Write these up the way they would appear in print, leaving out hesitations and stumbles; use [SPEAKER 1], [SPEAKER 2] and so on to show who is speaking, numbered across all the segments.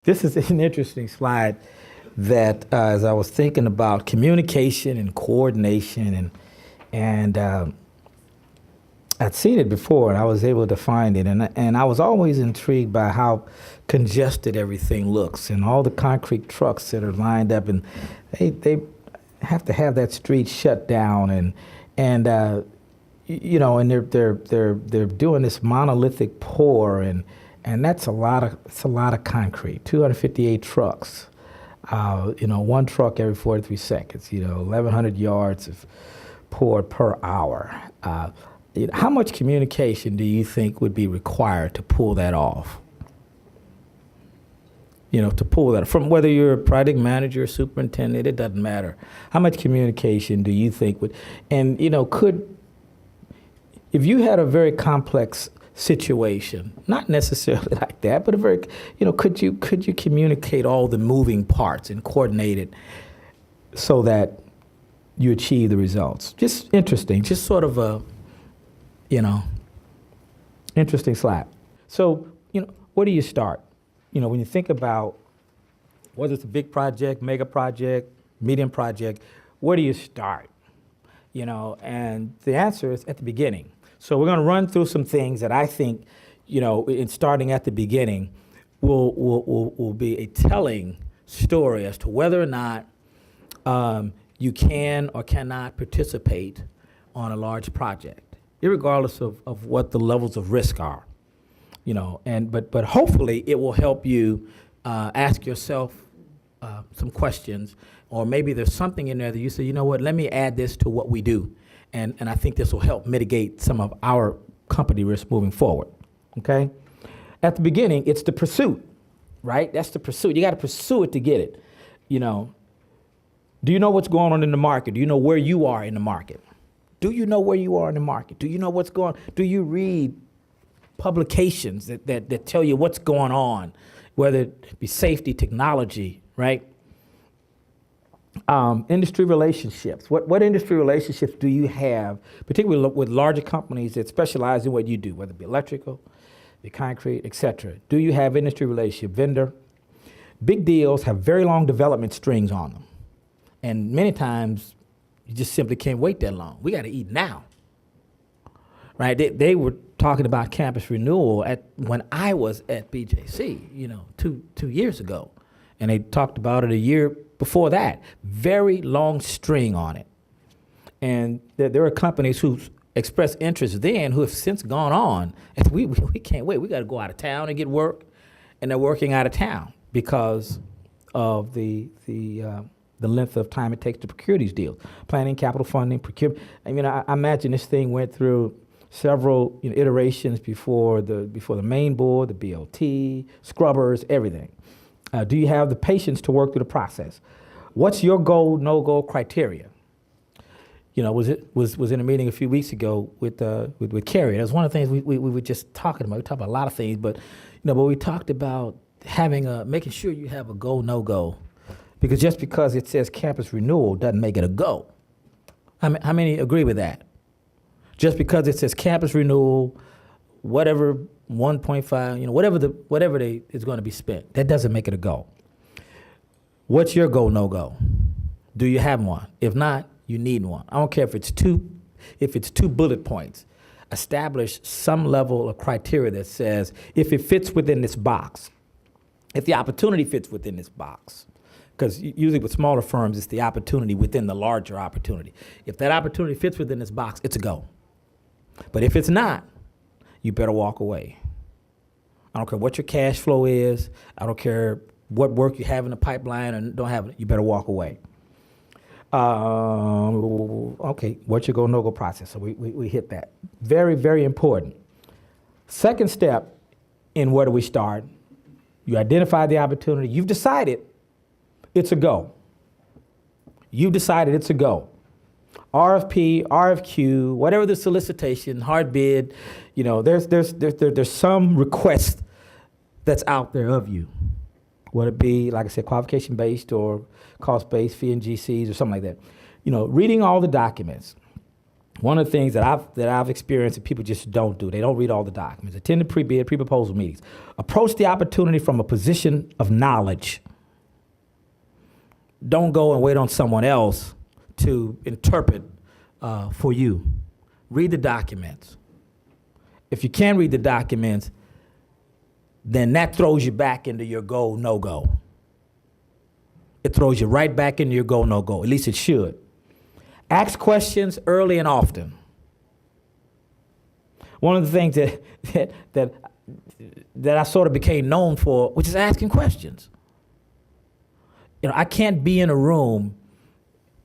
[SPEAKER 1] This is an interesting slide that as I was thinking about communication and coordination and I'd seen it before and I was able to find it and I was always intrigued by how congested everything looks and all the concrete trucks that are lined up and they have to have that street shut down and you know, and they're doing this monolithic pour and that's a lot of concrete. 258 trucks, you know, one truck every 43 seconds. You know, 1,100 yards of pour per hour. How much communication do you think would be required to pull that off? You know, to pull that from whether you're a project manager, superintendent, it doesn't matter. How much communication do you think would? And you know, if you had a very complex situation, not necessarily like that, but a very, you know, could you communicate all the moving parts and coordinate it so that you achieve the results? Just interesting, just sort of a, you know, interesting slide. So, you know, where do you start? You know, when you think about whether it's a big project, mega project, medium project, where do you start? You know, and the answer is at the beginning. So we're going to run through some things that I think, you know, in starting at the beginning will be a telling story as to whether or not you can or cannot participate on a large project, irregardless of what the levels of risk are. You know, but hopefully it will help you ask yourself some questions, or maybe there's something in there that you say, you know what, let me add this to what we do. And I think this will help mitigate some of our company risk moving forward, okay? At the beginning, it's the pursuit, right? That's the pursuit. You got to pursue it to get it, you know. Do you know what's going on in the market? Do you know where you are in the market? Do you know where you are in the market? Do you know what's going on? Do you read publications that tell you what's going on, whether it be safety, technology, right? Industry relationships. What industry relationships do you have, particularly with larger companies that specialize in what you do, whether it be electrical, be concrete, et cetera? Do you have industry relationship, vendor? Big deals have very long development strings on them. And many times, you just simply can't wait that long. We got to eat now, right? They were talking about campus renewal when I was at BJC, you know, two years ago. And they talked about it a year before that. Very long string on it. And there are companies who expressed interest then who have since gone on. And we can't wait. We got to go out of town and get work. And they're working out of town because of the length of time it takes to procure these deals. Planning, capital funding, procurement. I mean, I imagine this thing went through several iterations before the main board, the BLT, scrubbers, everything. Do you have the patience to work through the process? What's your goal, no-go criteria? You know, was in a meeting a few weeks ago with Carrie. That's one of the things we were just talking about. We talked about a lot of things, but we talked about making sure you have a go, no-go, because just because it says campus renewal doesn't make it a go. How many agree with that? Just because it says campus renewal, whatever 1.5, whatever is going to be spent, that doesn't make it a go. What's your go, no go? Do you have one? If not, you need one. I don't care if it's two bullet points. Establish some level of criteria that says if it fits within this box, if the opportunity fits within this box. Because usually with smaller firms, it's the opportunity within the larger opportunity. If that opportunity fits within this box, it's a go. But if it's not, you better walk away. I don't care what your cash flow is. I don't care what work you have in the pipeline and don't have it. You better walk away. Okay, what's your go, no-go process? So we hit that. Very, very important. Second step in where do we start? You identify the opportunity. You've decided it's a go. You've decided it's a go. RFP, RFQ, whatever the solicitation, hard bid, there's some request that's out there of you. Would it be, like I said, qualification-based or cost-based, fee and GCs or something like that? Reading all the documents, One of the things that I've experienced that people just don't do, they don't read all the documents. Attend the pre-bid, pre-proposal meetings. Approach the opportunity from a position of knowledge. Don't go and wait on someone else to interpret for you. Read the documents. If you can't read the documents, then that throws you back into your go, no go. It throws you right back into your go, no go. At least it should. Ask questions early and often. One of the things that I sort of became known for, which is asking questions. You know, I can't be in a room,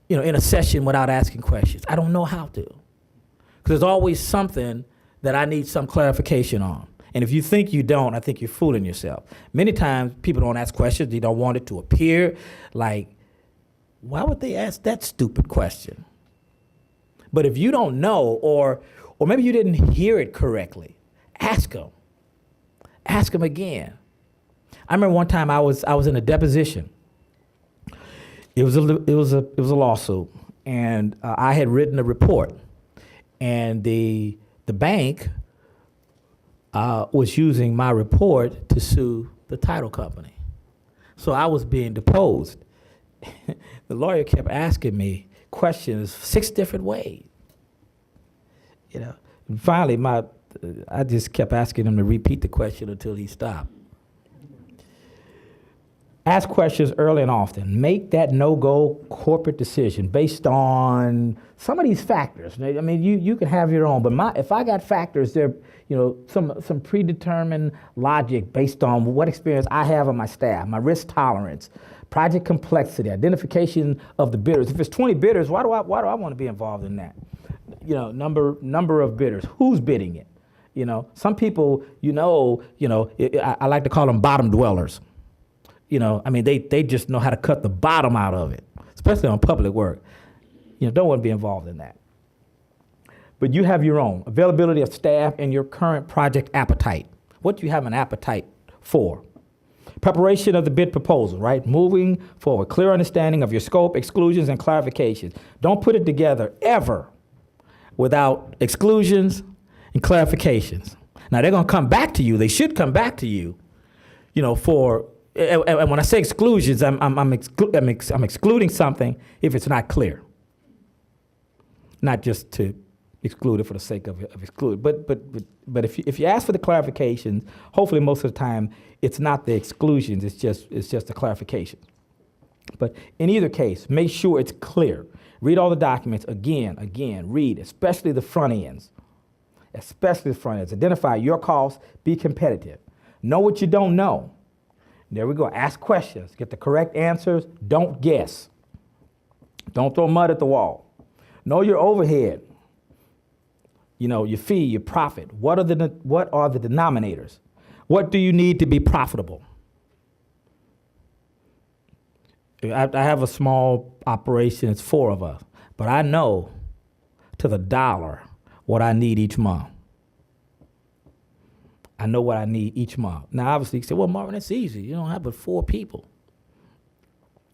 [SPEAKER 1] you know, in a session without asking questions. I don't know how to. Because there's always something that I need some clarification on. And if you think you don't, I think you're fooling yourself. Many times people don't ask questions. They don't want it to appear like, why would they ask that stupid question? But if you don't know, or maybe you didn't hear it correctly, ask them. Ask them again. I remember one time I was in a deposition. It was a lawsuit, and I had written a report, and the bank was using my report to sue the title company. So I was being deposed. The lawyer kept asking me questions 6 different ways. You know, and finally I just kept asking him to repeat the question until he stopped. Ask questions early and often. Make that no-go corporate decision based on some of these factors. I mean, you can have your own, but if I got factors, they're, you know, some predetermined logic based on what experience I have on my staff, my risk tolerance, project complexity, identification of the bidders. If it's 20 bidders, why do I want to be involved in that? You know, number of bidders. Who's bidding it? You know, some people, I like to call them bottom dwellers. You know, I mean, they just know how to cut the bottom out of it, especially on public work. You know, don't want to be involved in that. But you have your own availability of staff and your current project appetite. What do you have an appetite for? Preparation of the bid proposal, right? Moving forward, clear understanding of your scope, exclusions, and clarifications. Don't put it together ever without exclusions and clarifications. Now, they're going to come back to you. They should come back to you, you know, for, and when I say exclusions, I'm excluding something if it's not clear. Not just to exclude it for the sake of exclude. But if you ask for the clarifications, hopefully most of the time it's not the exclusions, it's just the clarification. But in either case, make sure it's clear. Read all the documents again, read, especially the front ends. Especially the front ends. Identify your costs, be competitive. Know what you don't know. There we go. Ask questions. Get the correct answers. Don't guess. Don't throw mud at the wall. Know your overhead. You know, your fee, your profit. What are the denominators? What do you need to be profitable? I have a small operation. It's 4 of us. But I know to the dollar what I need each month. I know what I need each month. Now, obviously, you say, well, Marvin, that's easy. You don't have but 4 people.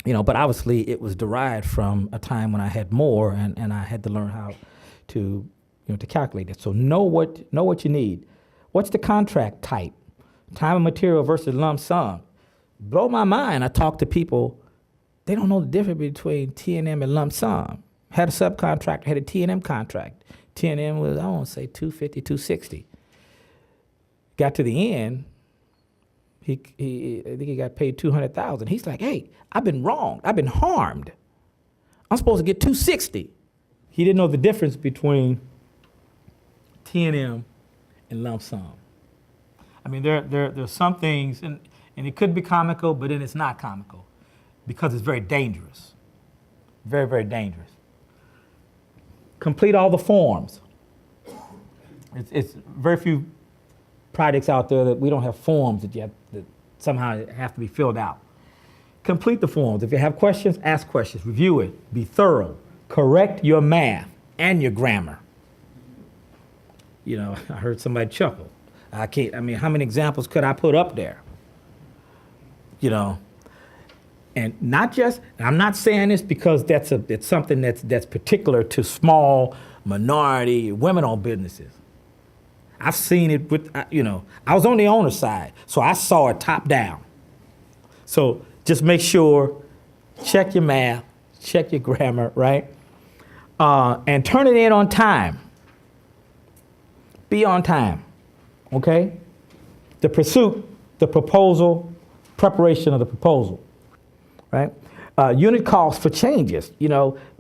[SPEAKER 1] You know, but obviously it was derived from a time when I had more and I had to learn how to calculate it. So know what you need. What's the contract type? Time and material versus lump sum. Blow my mind. I talk to people, they don't know the difference between T&M and lump sum. Had a subcontractor, had a T&M contract. T&M was, I want to say, $250, $260. Got to the end, I think he got paid $200,000. He's like, hey, I've been wronged. I've been harmed. I'm supposed to get $260. He didn't know the difference between T&M and lump sum. I mean, there's some things, and it could be comical, but then it's not comical because it's very dangerous. Very, very dangerous. Complete all the forms. It's very few projects out there that we don't have forms that somehow have to be filled out. Complete the forms. If you have questions, ask questions. Review it. Be thorough. Correct your math and your grammar. You know, I heard somebody chuckle. How many examples could I put up there? You know, and not just, and I'm not saying this because it's something that's particular to small minority, women-owned businesses. I've seen it with, I was on the owner side, so I saw it top down. So just make sure, check your math, check your grammar, right? And turn it in on time. Be on time, okay? The pursuit, the proposal, preparation of the proposal, right? Unit costs for changes,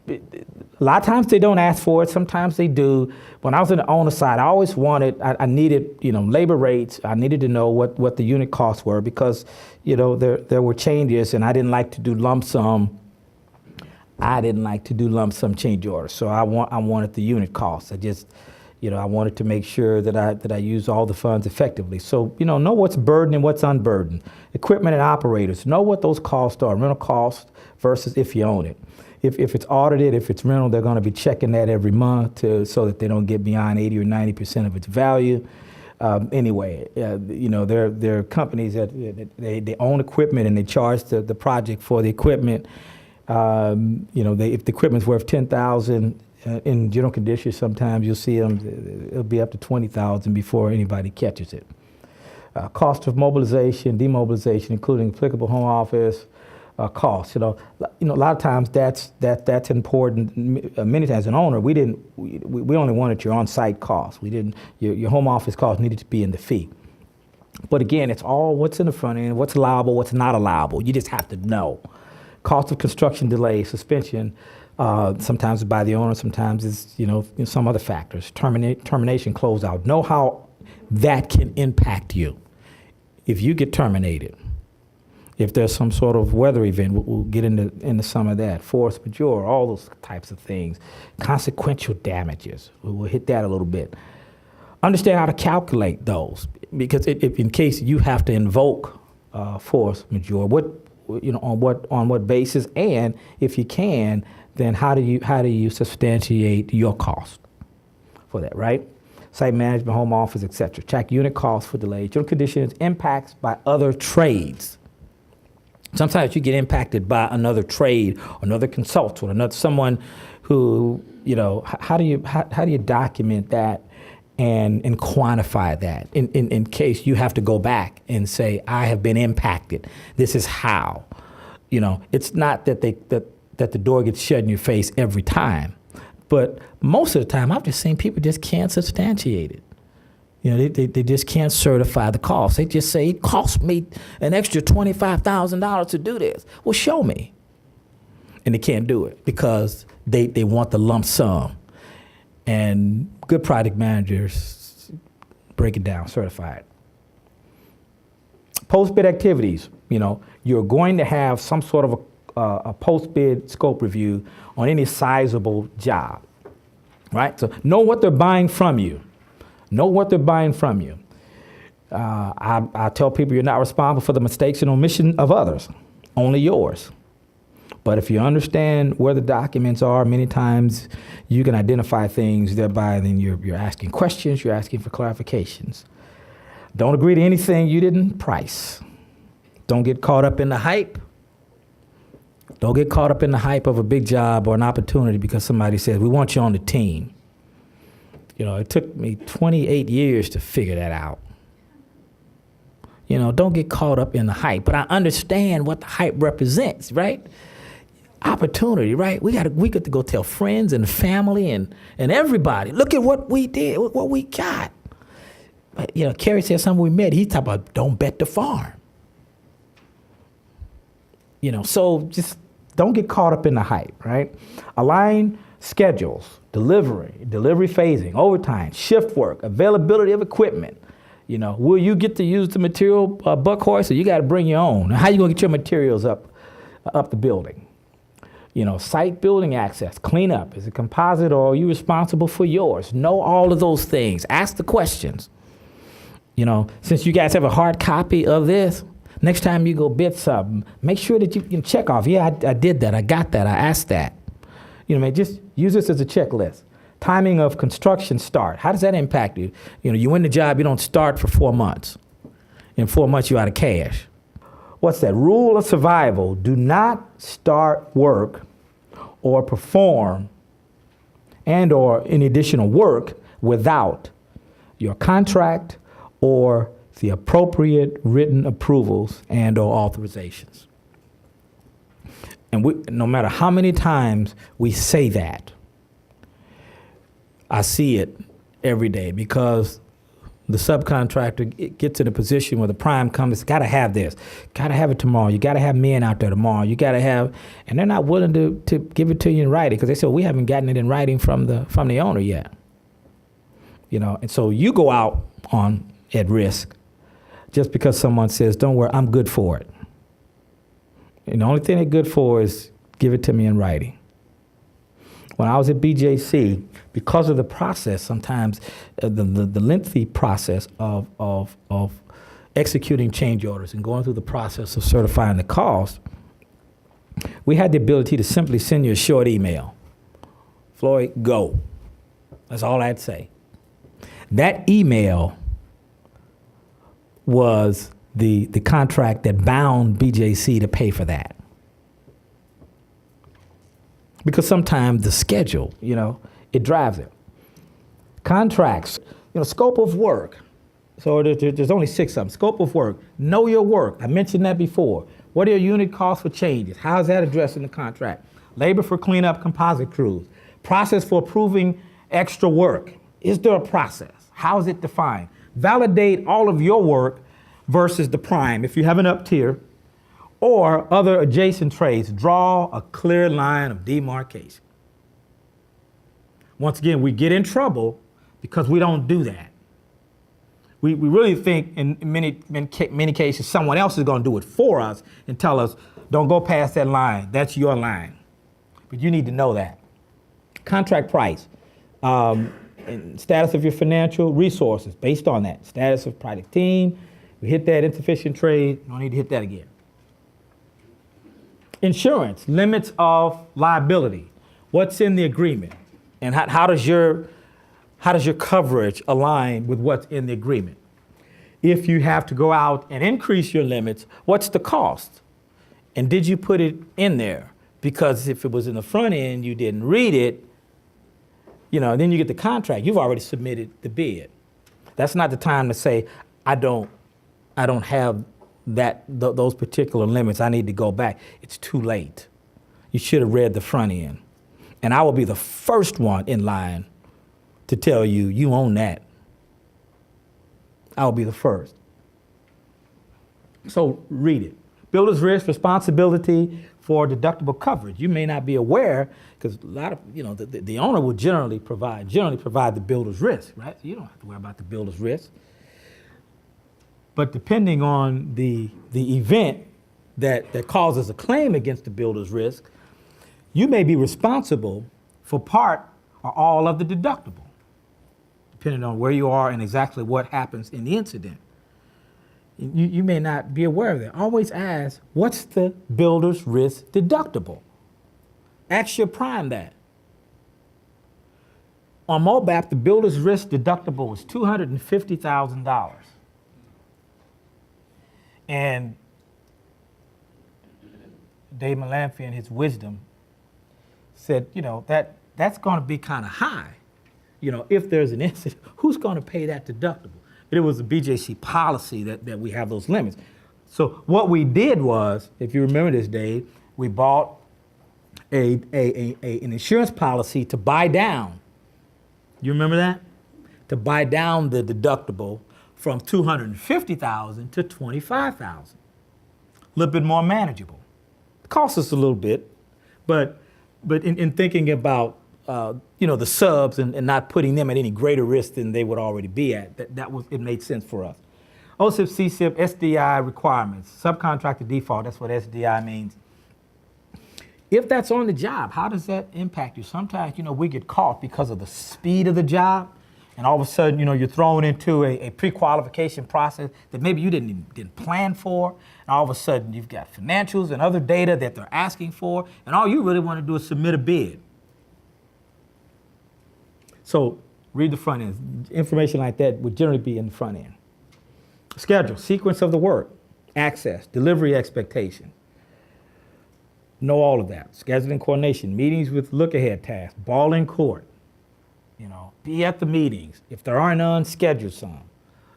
[SPEAKER 1] a lot of times they don't ask for it, sometimes they do. When I was on the owner side, I always I needed, labor rates. I needed to know what the unit costs were because, there were changes and I didn't like to do lump sum. I didn't like to do lump sum change orders. So I wanted the unit costs. I wanted to make sure that I use all the funds effectively. So, know what's burdened and what's unburdened. Equipment and operators, know what those costs are, rental costs versus if you own it. If it's audited, if it's rental, they're going to be checking that every month so that they don't get beyond 80 or 90% of its value. Anyway, there are companies that they own equipment and they charge the project for the equipment. If the equipment's worth $10,000 in general conditions, sometimes you'll see them. It'll be up to $20,000 before anybody catches it. Cost of mobilization, demobilization, including applicable home office. Costs, a lot of times that's important. Many times, an owner, we only wanted your on-site costs. We didn't your home office costs needed to be in the fee. But again, it's all what's in the front end, what's allowable, what's not allowable. You just have to know. Cost of construction delay, suspension, sometimes by the owner, sometimes it's some other factors. Termination, closeout. Know how that can impact you if you get terminated. If there's some sort of weather event, we'll get into some of that. Force majeure, all those types of things. Consequential damages, we'll hit that a little bit. Understand how to calculate those, because if in case you have to invoke force majeure, on what basis, and if you can, then how do you substantiate your cost for that, right? Site management, home office, etc. Check unit costs for delays, general conditions, impacts by other trades. Sometimes you get impacted by another trade, another consultant, someone who, how do you document that and quantify that in case you have to go back and say, I have been impacted. This is how. It's not that that the door gets shut in your face every time, but most of the time I've just seen people just can't substantiate it. They just can't certify the cost. They just say, it cost me an extra $25,000 to do this. Well, show me. And they can't do it because they want the lump sum. And good project managers break it down, certify it. Post-bid activities, you're going to have some sort of a post-bid scope review on any sizable job, right? So know what they're buying from you. Know what they're buying from you. I tell people you're not responsible for the mistakes and omission of others, only yours. But if you understand where the documents are, many times you can identify things, thereby then you're asking questions, you're asking for clarifications. Don't agree to anything you didn't price. Don't get caught up in the hype. Don't get caught up in the hype of a big job or an opportunity because somebody says, we want you on the team. It took me 28 years to figure that out. Don't get caught up in the hype. But I understand what the hype represents, right? Opportunity, right? We get to go tell friends and family and everybody, look at what we did, what we got. But, Kerry said something we met. He talked about don't bet the farm. So just don't get caught up in the hype, right? Align schedules, delivery phasing, overtime, shift work, availability of equipment. Will you get to use the material buck horse, or you got to bring your own? How you gonna get your materials up the building? Site building access, cleanup. Is it composite or are you responsible for yours? Know all of those things. Ask the questions. Since you guys have a hard copy of this, next time you go bid something, make sure that you can check off. Yeah, I did that. I got that. I asked that. Just use this as a checklist. Timing of construction start. How does that impact you? You win the job, you don't start for 4 months. In 4 months, you're out of cash. What's that? Rule of survival. Do not start work or perform and or any additional work without your contract or the appropriate written approvals and or authorizations. And no matter how many times we say that, I see it every day, because the subcontractor gets in a position where the prime comes, got to have this, got to have it tomorrow. You got to have men out there tomorrow. You got to have, and they're not willing to give it to you in writing, because they say, well, we haven't gotten it in writing from the owner yet. And so you go out at risk just because someone says, don't worry, I'm good for it. And the only thing they're good for is give it to me in writing. When I was at BJC, because of the process, sometimes the lengthy process of executing change orders and going through the process of certifying the cost, we had the ability to simply send you a short email. Floyd, go. That's all I'd say. That email was the contract that bound BJC to pay for that. Because sometimes the schedule, it drives it. Contracts, scope of work. So there's only 6 of them. Scope of work, know your work. I mentioned that before. What are your unit costs for changes? How is that addressed in the contract? Labor for cleanup composite crews. Process for approving extra work. Is there a process? How is it defined? Validate all of your work versus the prime. If you have an up tier, or other adjacent trades, draw a clear line of demarcation. Once again, we get in trouble because we don't do that. We really think in many cases someone else is going to do it for us and tell us, don't go past that line, that's your line. But you need to know that. Contract price, and status of your financial resources based on that. Status of project team, we hit that insufficient trade, don't need to hit that again. Insurance, limits of liability. What's in the agreement? And how does your coverage align with what's in the agreement? If you have to go out and increase your limits, what's the cost? And did you put it in there? Because if it was in the front end, you didn't read it, then you get the contract. You've already submitted the bid. That's not the time to say, I don't have those particular limits, I need to go back. It's too late. You should have read the front end. And I will be the first one in line to tell you, you own that. I will be the first. So read it. Builder's risk, responsibility for deductible coverage. You may not be aware, because a lot of, the owner will generally provide the builder's risk, right? So you don't have to worry about the builder's risk. But depending on the event that causes a claim against the builder's risk, you may be responsible for part or all of the deductible, depending on where you are and exactly what happens in the incident. You may not be aware of that. Always ask, what's the builder's risk deductible? Ask your prime that. On MOBAP, the builder's risk deductible was $250,000. And Dave Malamphy, in his wisdom, said, that's going to be kind of high. If there's an incident, who's going to pay that deductible? It was a BJC policy that we have those limits. So what we did was, if you remember this, Dave, we bought an insurance policy to buy down. You remember that? To buy down the deductible from $250,000 to $25,000. A little bit more manageable. It costs us a little bit, but in thinking about the subs and not putting them at any greater risk than they would already be at, it made sense for us. OSIP, CSIP, SDI requirements, subcontractor default, that's what SDI means. If that's on the job, how does that impact you? Sometimes, we get caught because of the speed of the job, and all of a sudden, you're thrown into a pre-qualification process that maybe you didn't plan for, and all of a sudden you've got financials and other data that they're asking for, and all you really want to do is submit a bid. So read the front end. Information like that would generally be in the front end. Schedule, sequence of the work, access, delivery expectation. Know all of that. Scheduling coordination, meetings with look-ahead tasks, ball in court. Be at the meetings. If there are none, schedule some.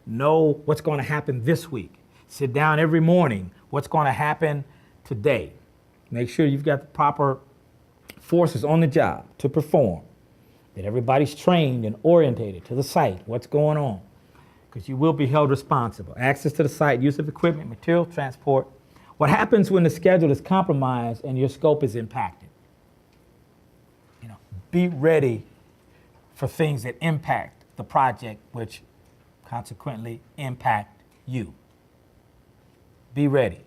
[SPEAKER 1] Know what's going to happen this week. Sit down every morning. What's going to happen today? Make sure you've got the proper forces on the job to perform. That everybody's trained and orientated to the site, what's going on. Because you will be held responsible. Access to the site, use of equipment, material transport. What happens when the schedule is compromised and your scope is impacted? Be ready for things that impact the project, which consequently impact you. Be ready.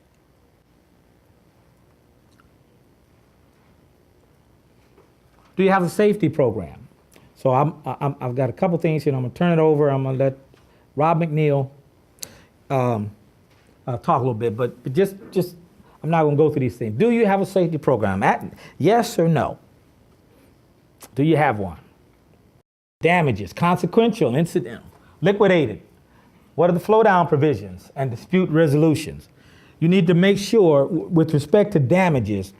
[SPEAKER 1] Do you have a safety program? So I've got a couple things here. I'm going to turn it over. I'm going to let Rob McNeil talk a little bit, but just I'm not going to go through these things. Do you have a safety program? Yes or no? Do you have one? Damages, consequential, incidental, liquidated. What are the flow down provisions and dispute resolutions? You need to make sure, with respect to damages,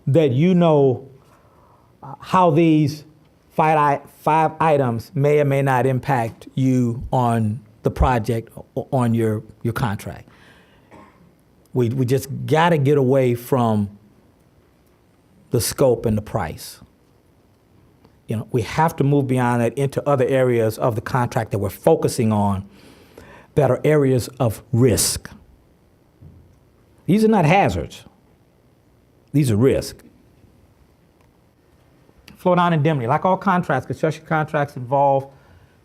[SPEAKER 1] that you know how these five items may or may not impact you on the project or on your contract. We just got to get away from the scope and the price. We have to move beyond that into other areas of the contract that we're focusing on that are areas of risk. These are not hazards. These are risk. Flow down indemnity. Like all contracts, construction contracts involve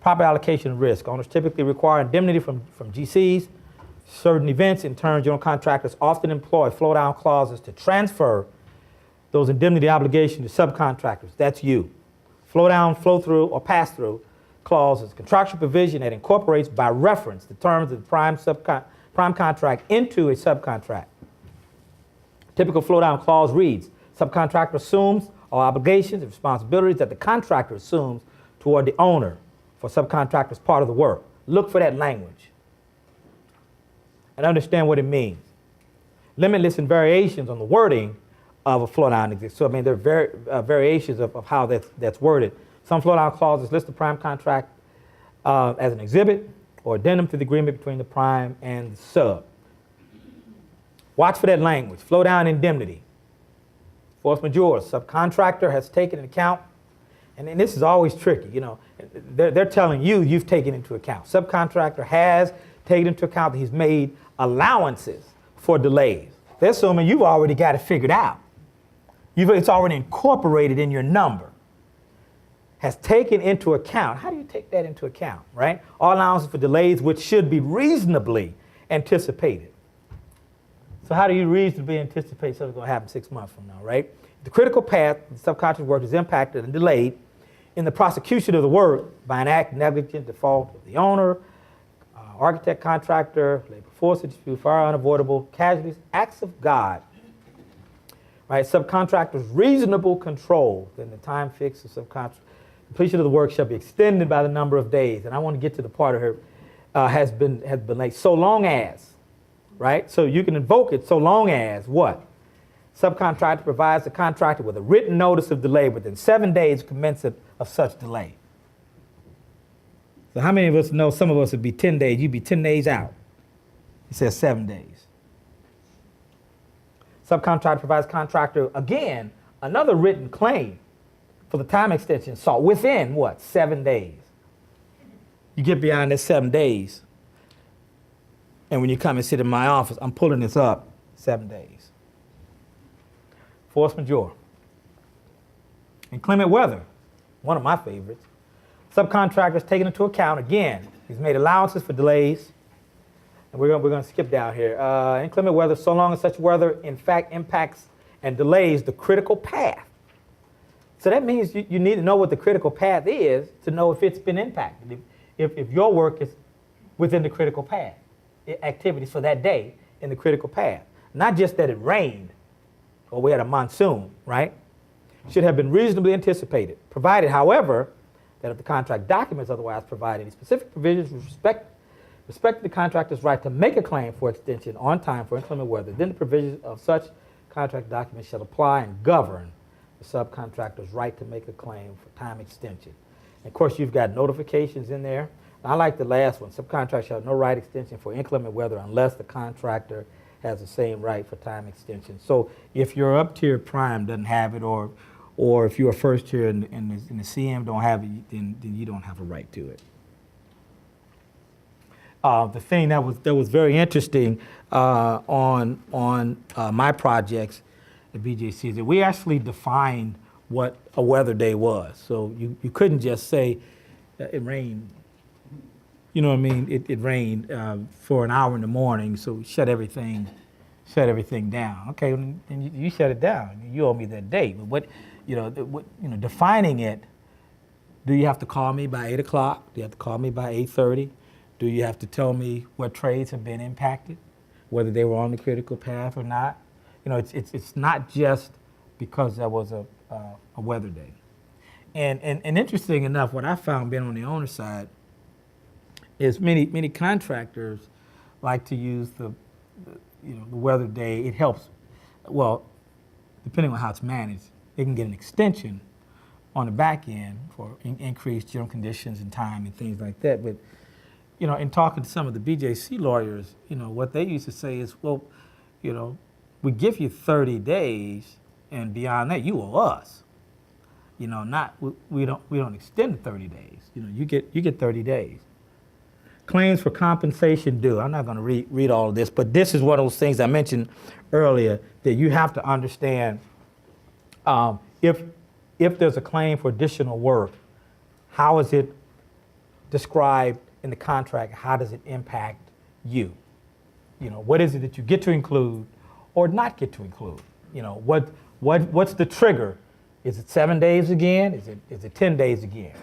[SPEAKER 1] proper allocation of risk. Owners typically require indemnity from GCs. Certain events, in turn, general contractors often employ flow down clauses to transfer those indemnity obligations to subcontractors. That's you. Flow down, flow through, or pass through clause is a contractual provision that incorporates by reference the terms of the prime contract into a subcontract. Typical flow down clause reads, subcontractor assumes all obligations and responsibilities that the contractor assumes toward the owner for subcontractor's part of the work. Look for that language and understand what it means. Limitless and variations on the wording of a flow down exists. So there are variations of how that's worded. Some flow down clauses list the prime contract as an exhibit or addendum to the agreement between the prime and the sub. Watch for that language. Flow down indemnity. Force majeure. Subcontractor has taken into account, and this is always tricky. They're telling you you've taken into account. Subcontractor has taken into account that he's made allowances for delays. They're assuming you've already got it figured out. It's already incorporated in your number. Has taken into account. How do you take that into account, right? All allowances for delays which should be reasonably anticipated. So how do you reasonably anticipate something's going to happen 6 months from now, right? The critical path, the subcontract work is impacted and delayed in the prosecution of the work by an act, negligent, default of the owner, architect, contractor, labor force, dispute, fire, unavoidable casualties, acts of God. Right, subcontractors' reasonable control in the time fixed of subcontract. Completion of the work shall be extended by the number of days. And I want to get to the part of here has been late. So long as, right? So you can invoke it so long as what? Subcontractor provides the contractor with a written notice of delay within 7 days commencement of such delay. So how many of us know some of us would be 10 days? You'd be 10 days out. He says 7 days. Subcontractor provides contractor, again, another written claim for the time extension sought within, what, 7 days. You get beyond that 7 days, and when you come and sit in my office, I'm pulling this up 7 days. Force majeure. Inclement weather, one of my favorites. Subcontractors taken into account, again, he's made allowances for delays. And we're going to skip down here. Inclement weather, so long as such weather, in fact, impacts and delays the critical path. So that means you need to know what the critical path is to know if it's been impacted. If your work is within the critical path, activities for that day in the critical path. Not just that it rained or we had a monsoon, right? Should have been reasonably anticipated. Provided, however, that if the contract documents otherwise provide any specific provisions with respect to the contractor's right to make a claim for extension on time for inclement weather, then the provisions of such contract documents shall apply and govern the subcontractor's right to make a claim for time extension. Of course, you've got notifications in there. I like the last one. Subcontractor shall have no right extension for inclement weather unless the contractor has the same right for time extension. So if your up-tier prime doesn't have it, or if you're a first tier and the CM don't have it, then you don't have a right to it. The thing that was very interesting on my projects at BJC is that we actually defined what a weather day was. So you couldn't just say it rained. You know what I mean? It rained for an hour in the morning, so we shut everything down. Okay, then you shut it down. You owe me that day. But defining it. Do you have to call me by 8 o'clock? Do you have to call me by 8:30? Do you have to tell me what trades have been impacted, whether they were on the critical path or not? It's not just because there was a weather day. And interesting enough, what I found being on the owner side is many contractors like to use the weather day. It helps, well, depending on how it's managed, they can get an extension on the back end for increased general conditions and time and things like that. But in talking to some of the BJC lawyers, what they used to say is, well, we give you 30 days, and beyond that, you owe us. Not we don't extend the 30 days. You get 30 days. Claims for compensation due. I'm not going to read all of this, but this is one of those things I mentioned earlier that you have to understand. If there's a claim for additional work, how is it described in the contract? How does it impact you? What is it that you get to include or not get to include? What's the trigger? Is it 7 days again? Is it 10 days again?